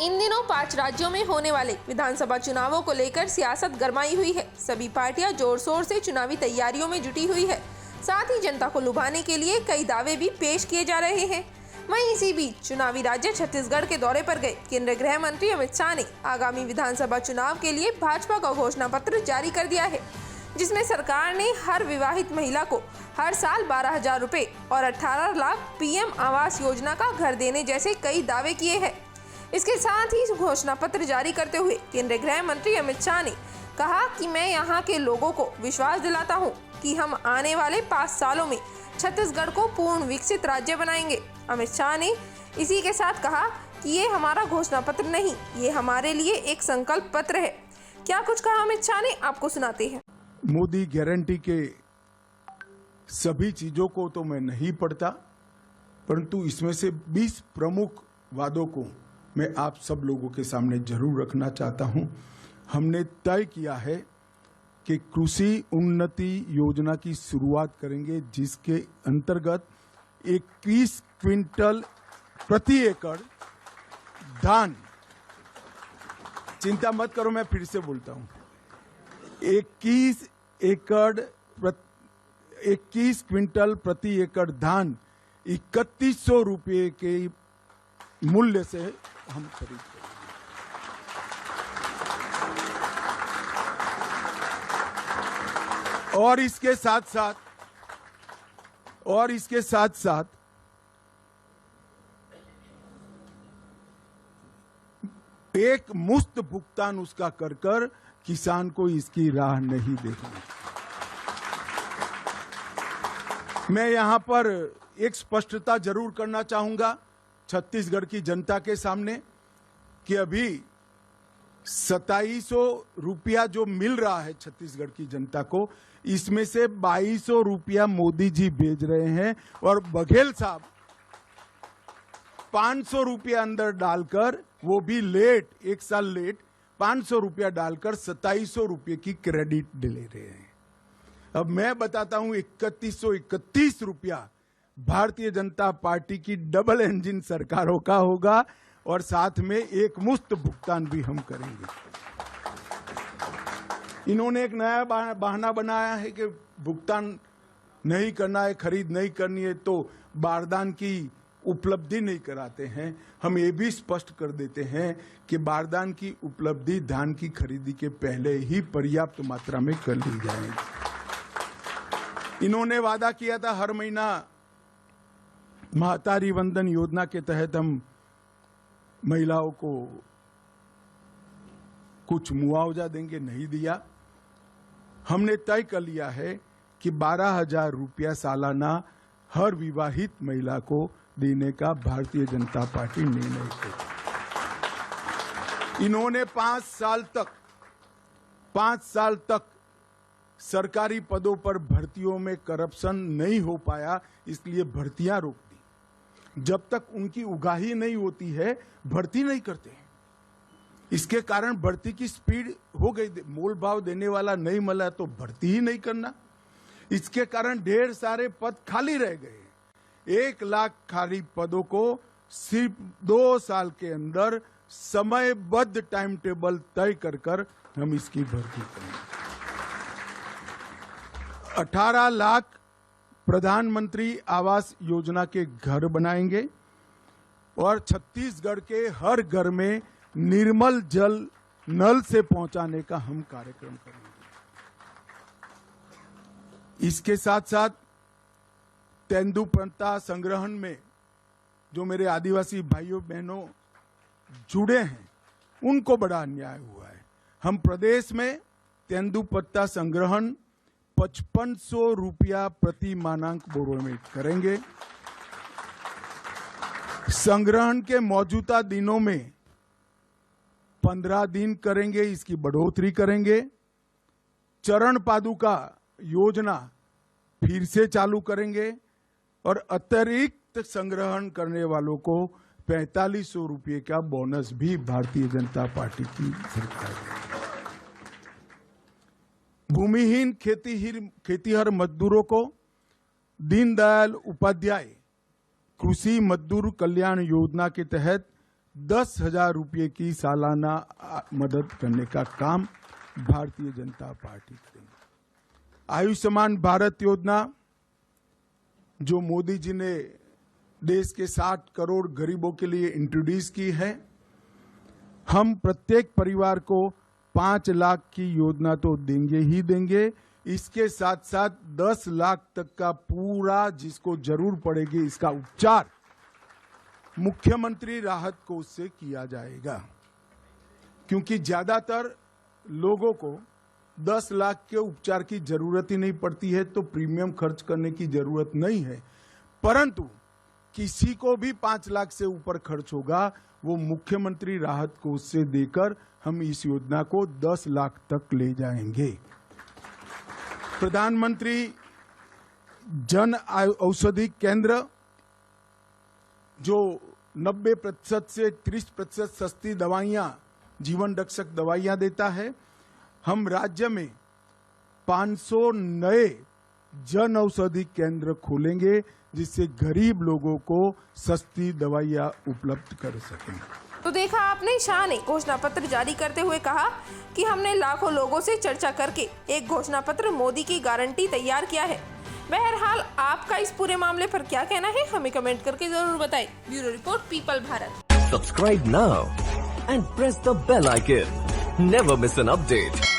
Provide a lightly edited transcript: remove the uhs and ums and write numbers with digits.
इन दिनों 5 राज्यों में होने वाले विधानसभा चुनावों को लेकर सियासत गरमाई हुई है। सभी पार्टियां जोर शोर से चुनावी तैयारियों में जुटी हुई है। साथ ही जनता को लुभाने के लिए कई दावे भी पेश किए जा रहे हैं। वहीं इसी बीच चुनावी राज्य छत्तीसगढ़ के दौरे पर गए केंद्रीय गृह मंत्री अमित शाह ने आगामी विधानसभा चुनाव के लिए भाजपा का घोषणा पत्र जारी कर दिया है, जिसमें सरकार ने हर विवाहित महिला को हर साल 12,000 रुपए और 18 लाख पीएम आवास योजना का घर देने जैसे कई दावे किए हैं। इसके साथ ही घोषणा पत्र जारी करते हुए केंद्रीय गृह मंत्री अमित शाह ने कहा कि मैं यहां के लोगों को विश्वास दिलाता हूं कि हम आने वाले 5 सालों में छत्तीसगढ़ को पूर्ण विकसित राज्य बनाएंगे। अमित शाह ने इसी के साथ कहा कि ये हमारा घोषणा पत्र नहीं, ये हमारे लिए एक संकल्प पत्र है। क्या कुछ कहा अमित शाह ने, आपको सुनाते हैं। मोदी गारंटी के सभी चीजों को तो मैं नहीं पढ़ता, परंतु इसमें से 20 प्रमुख वादों को मैं आप सब लोगों के सामने जरूर रखना चाहता हूं। हमने तय किया है कि कृषि उन्नति योजना की शुरुआत करेंगे, जिसके अंतर्गत 21 क्विंटल प्रति एकड़ धान, चिंता मत करो मैं फिर से बोलता हूं, 21 क्विंटल प्रति एकड़ धान 3100 रुपये के मूल्य से हम खरीदते हैं। और इसके साथ साथ एक मुफ्त भुगतान उसका कर किसान को इसकी राह नहीं देखनी। मैं यहां पर एक स्पष्टता जरूर करना चाहूंगा छत्तीसगढ़ की जनता के सामने कि अभी 2700 रुपया जो मिल रहा है छत्तीसगढ़ की जनता को, इसमें से 2200 रुपया मोदी जी भेज रहे हैं और बघेल साहब 500 रुपया अंदर डालकर, वो भी लेट, 1 साल लेट, 500 रुपया डालकर 2700 रुपये की क्रेडिट ले रहे हैं। अब मैं बताता हूं 3131 रुपया भारतीय जनता पार्टी की डबल इंजन सरकारों का होगा और साथ में एक मुफ्त भुगतान भी हम करेंगे। इन्होंने एक नया बहाना बनाया है कि भुगतान नहीं करना है, खरीद नहीं करनी है तो बारदान की उपलब्धि नहीं कराते हैं। हम ये भी स्पष्ट कर देते हैं कि बारदान की उपलब्धि धान की खरीदी के पहले ही पर्याप्त मात्रा में कर ली जाएगी। इन्होंने वादा किया था हर महीना महतारी वंदन योजना के तहत हम महिलाओं को कुछ मुआवजा देंगे, नहीं दिया। हमने तय कर लिया है कि 12,000 रुपया सालाना हर विवाहित महिला को देने का भारतीय जनता पार्टी निर्णय करेगी। इन्होंने 5 साल तक सरकारी पदों पर भर्तियों में करप्शन नहीं हो पाया, इसलिए भर्तियां रोक दी। जब तक उनकी उगाही नहीं होती है भर्ती नहीं करते हैं। इसके कारण भर्ती की स्पीड हो गई, मोल भाव देने वाला नहीं मिला तो भर्ती ही नहीं करना। इसके कारण ढेर सारे पद खाली रह गए। 1 लाख खाली पदों को सिर्फ 2 साल के अंदर समयबद्ध टाइम टेबल तय कर हम इसकी भर्ती करेंगे। 18 लाख प्रधानमंत्री आवास योजना के घर बनाएंगे और छत्तीसगढ़ के हर घर में निर्मल जल नल से पहुंचाने का हम कार्यक्रम करेंगे। इसके साथ साथ तेंदुपत्ता संग्रहण में जो मेरे आदिवासी भाइयों बहनों जुड़े हैं उनको बड़ा अन्याय हुआ है। हम प्रदेश में तेंदुपत्ता संग्रहण 5500 रुपया प्रति मानक बोरों में करेंगे। संग्रहण के मौजूदा दिनों में 15 दिन करेंगे, इसकी बढ़ोतरी करेंगे। चरण पादुका योजना फिर से चालू करेंगे और अतिरिक्त संग्रहण करने वालों को 4500 रुपये का बोनस भी भारतीय जनता पार्टी की सरकार देगी। भूमिहीन खेतीहर मजदूरों को दीनदयाल उपाध्याय कृषि मजदूर कल्याण योजना के तहत 10,000 रुपये की सालाना मदद करने का काम भारतीय जनता पार्टी करेगी। आयुष्मान भारत योजना जो मोदी जी ने देश के 60 करोड़ गरीबों के लिए इंट्रोड्यूस की है, हम प्रत्येक परिवार को 5 लाख की योजना तो देंगे ही देंगे, इसके साथ साथ 10 लाख तक का पूरा जिसको जरूर पड़ेगी इसका उपचार मुख्यमंत्री राहत कोष से किया जाएगा। क्योंकि ज्यादातर लोगों को 10 लाख के उपचार की जरूरत ही नहीं पड़ती है, तो प्रीमियम खर्च करने की जरूरत नहीं है। परंतु किसी को भी 5 लाख से ऊपर खर्च होगा, वो मुख्यमंत्री राहत कोष से देकर हम इस योजना को 10 लाख तक ले जाएंगे। प्रधानमंत्री जन औषधि केंद्र जो 90% से 30% सस्ती दवाइयां, जीवन रक्षक दवाइयां देता है, हम राज्य में 500 नए जन औषधि केंद्र खोलेंगे जिससे गरीब लोगों को सस्ती दवाइयां उपलब्ध कर सकें। तो देखा आपने, शाह ने घोषणा पत्र जारी करते हुए कहा कि हमने लाखों लोगों से चर्चा करके एक घोषणा पत्र मोदी की गारंटी तैयार किया है। बहरहाल आपका इस पूरे मामले पर क्या कहना है, हमें कमेंट करके जरूर बताएं। Bureau report, people Bharat. Subscribe now and press the bell icon. Never miss an update.